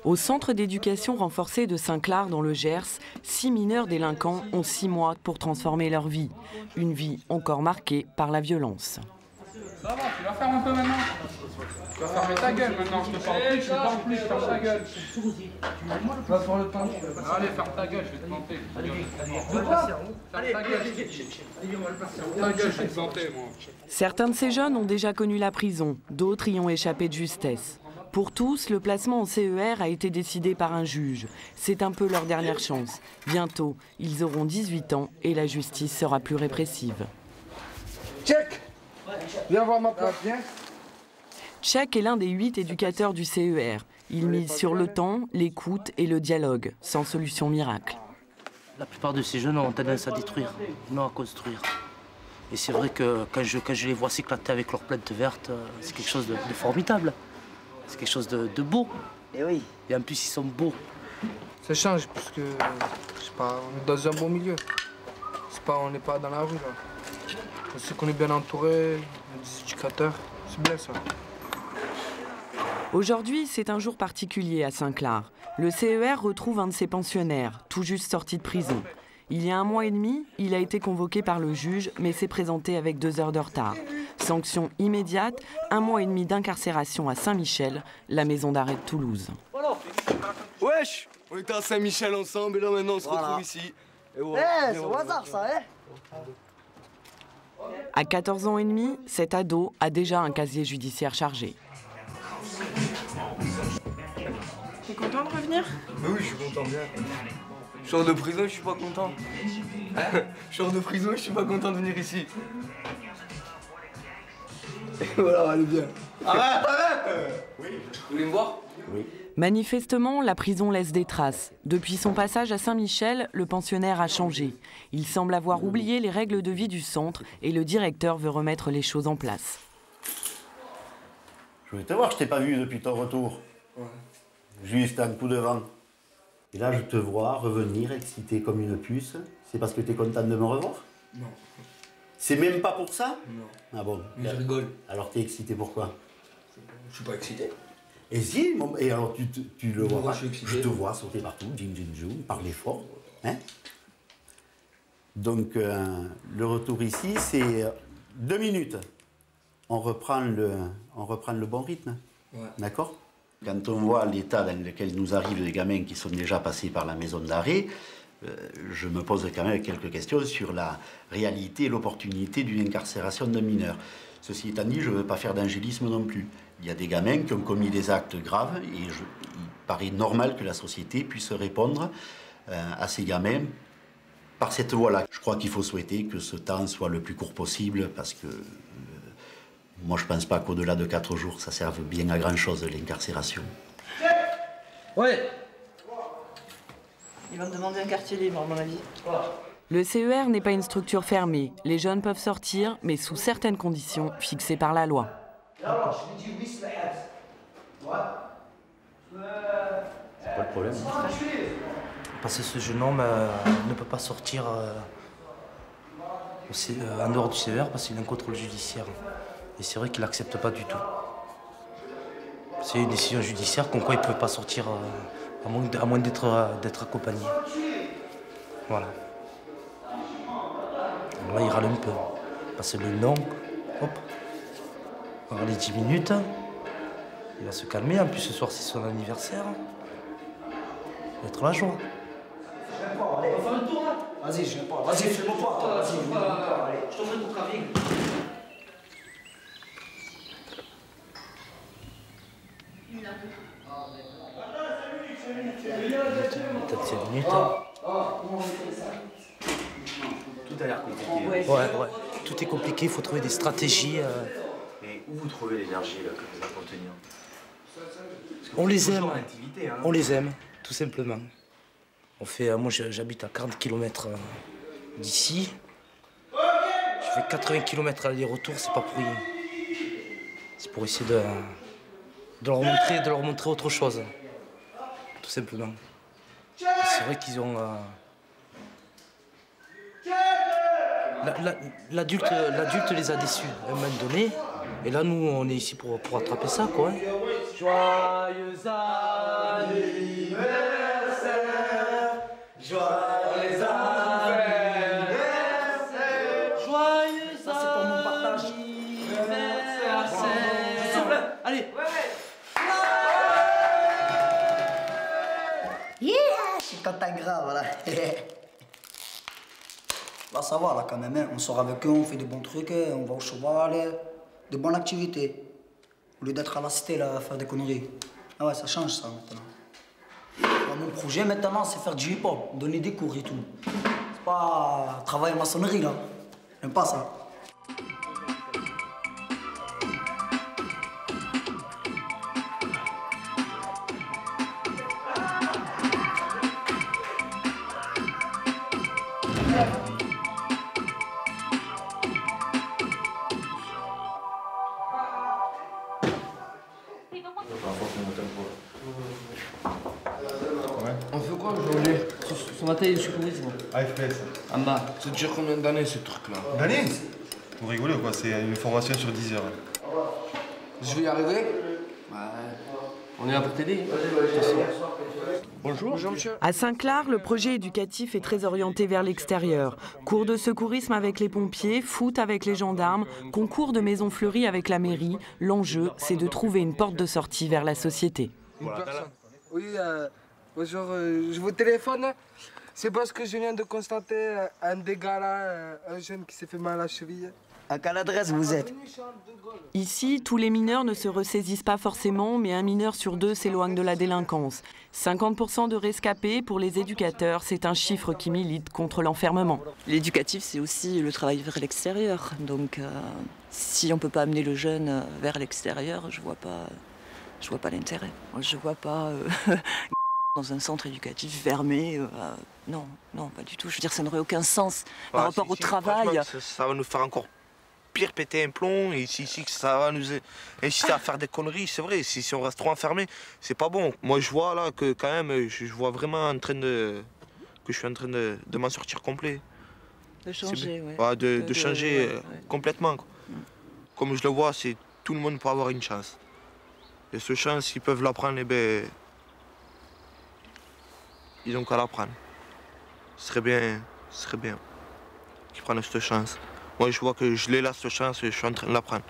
Au centre d'éducation renforcée de Saint-Clar dans le Gers, 6 mineurs délinquants ont 6 mois pour transformer leur vie. Une vie encore marquée par la violence. Ça va, tu vas faire un peu maintenant. Tu vas fermer ta gueule maintenant, je te parle plus, ferme ta gueule. Tu vas faire le pain. Allez, ferme ta gueule, je vais te planter. Ferme ta gueule, je vais te planter, moi. Certains de ces jeunes ont déjà connu la prison, d'autres y ont échappé de justesse. Pour tous, le placement en CER a été décidé par un juge. C'est un peu leur dernière chance. Bientôt, ils auront 18 ans et la justice sera plus répressive. Check. Viens voir ma place, viens. Tchèque est l'un des 8 éducateurs du CER. Il mise sur le temps, l'écoute et le dialogue, sans solution miracle. La plupart de ces jeunes ont tendance à détruire, non à construire. Et c'est vrai que quand je les vois s'éclater avec leurs plantes vertes, c'est quelque chose de formidable. C'est quelque chose de beau. Et oui. Et en plus, ils sont beaux. Ça change parce que, je sais pas, on est dans un bon milieu. On n'est pas dans la rue, là. On sait qu'on est bien entouré, des éducateurs. C'est bien, ça. Aujourd'hui, c'est un jour particulier à Saint-Clar. Le CER retrouve un de ses pensionnaires, tout juste sorti de prison. Il y a 1 mois et demi, il a été convoqué par le juge, mais s'est présenté avec 2 heures de retard. Sanction immédiate, 1 mois et demi d'incarcération à Saint-Michel, la maison d'arrêt de Toulouse. Wesh, on était à Saint-Michel ensemble et là maintenant on se retrouve ici. C'est au hasard ça, hein? À 14 ans et demi, cet ado a déjà un casier judiciaire chargé. T'es content de revenir? Mais oui, je suis content bien. Je sors de prison, je suis pas content. Je sors de prison, je suis pas content de venir ici. Et voilà, allez bien. Arrête. Oui. Vous voulez me voir? Oui. Manifestement, la prison laisse des traces. Depuis son passage à Saint-Michel, le pensionnaire a changé. Il semble avoir oublié les règles de vie du centre et le directeur veut remettre les choses en place. Je voulais te voir, je t'ai pas vu depuis ton retour. Ouais. Juste un coup de vent. Et là, je te vois revenir excité comme une puce. C'est parce que tu es content de me revoir? Non. C'est même pas pour ça? Non. Ah bon? Mais je rigole. Alors t'es excité pourquoi? Je suis pas excité. Et si, et alors tu le vois pas? Je te vois sauter partout, parler fort. Hein? Donc le retour ici, c'est 2 minutes. On reprend le bon rythme. Ouais. D'accord? Quand on voit l'état dans lequel nous arrivent des gamins qui sont déjà passés par la maison d'arrêt, je me pose quand même quelques questions sur la réalité et l'opportunité d'une incarcération d'un mineur. Ceci étant dit, je ne veux pas faire d'angélisme non plus. Il y a des gamins qui ont commis des actes graves et il paraît normal que la société puisse répondre à ces gamins par cette voie-là. Je crois qu'il faut souhaiter que ce temps soit le plus court possible parce que moi je ne pense pas qu'au-delà de 4 jours ça serve bien à grand-chose l'incarcération. Ouais. Ils vont me demander un quartier libre, à mon avis. Le CER n'est pas une structure fermée. Les jeunes peuvent sortir, mais sous certaines conditions fixées par la loi. C'est pas le problème. Parce que ce jeune homme ne peut pas sortir en dehors du CER parce qu'il a un contrôle judiciaire. Et c'est vrai qu'il n'accepte pas du tout. C'est une décision judiciaire comme quoi il ne peut pas sortir à moins d'être accompagné. Voilà. Alors là, il râle un peu. Parce que le non, hop, on va aller 10 minutes. Il va se calmer. En plus, ce soir, c'est son anniversaire. Il va être la joie. On va faire un tour là. Vas-y, je viens pas. Vas-y, fais-moi pas. Vas-y, je t'offre ton craving. Peut-être 7 minutes. Tout a l'air compliqué. Ouais. Tout est compliqué, il faut trouver des stratégies. Mais où vous trouvez l'énergie là, que vous avez contenir? On les aime. On les aime, tout simplement. Moi j'habite à 40 km d'ici. Je fais 80 km aller-retour, c'est pas pour rien. C'est pour essayer de leur montrer autre chose. Tout simplement. C'est vrai qu'ils ont... L'adulte les a déçus à un moment donné. Et là, nous, on est ici pour attraper ça, quoi. Joyeux anniversaire. t'entends grave, voilà. Là, ça va, là, quand même. Hein. On sort avec eux, on fait des bons trucs, on va au cheval, de bonnes activités. Au lieu d'être à la cité, là, à faire des conneries. Ah ouais, ça change, ça, maintenant. Moi, mon projet, maintenant, c'est faire du hip-hop, donner des cours et tout. C'est pas travailler en maçonnerie, là. J'aime pas ça. On fait quoi aujourd'hui? Ce matin, il est secourisme. Ah, FPS. En bas. Ça dure combien d'années ce truc-là? D'années? Vous rigolez ou quoi? C'est une formation sur 10 heures. Je vais y arriver? Ouais. On est là pour t'aider. Bonjour. Bonjour monsieur. À Saint-Clar, le projet éducatif est très orienté vers l'extérieur. Cours de secourisme avec les pompiers, foot avec les gendarmes, concours de maison fleurie avec la mairie. L'enjeu, c'est de trouver une porte de sortie vers la société. Oui, bonjour, je vous téléphone. C'est parce que je viens de constater un dégât là, un jeune qui s'est fait mal à la cheville. À quelle adresse vous êtes? Ici, tous les mineurs ne se ressaisissent pas forcément, mais un mineur sur deux s'éloigne de la délinquance. 50% de rescapés pour les éducateurs, c'est un chiffre qui milite contre l'enfermement. L'éducatif, c'est aussi le travail vers l'extérieur. Donc, si on ne peut pas amener le jeune vers l'extérieur, je vois pas l'intérêt. Je vois pas dans un centre éducatif fermé. Non, pas du tout. Je veux dire, ça n'aurait aucun sens par rapport au travail. Ça va nous faire encore pire péter un plomb, et si ça va nous inciter à faire des conneries, c'est vrai, si on reste trop enfermé, c'est pas bon. Moi je vois là que quand même, je vois vraiment que je suis en train de m'en sortir complet. De changer, ouais. Ouais, de changer complètement. Quoi. Comme je le vois, c'est tout le monde peut avoir une chance. Et cette chance, s'ils peuvent la prendre, eh ben, ils ont qu'à la prendre. Ce serait bien qu'ils prennent cette chance. Moi, je vois que je l'ai là, cette chance, et je suis en train de la prendre.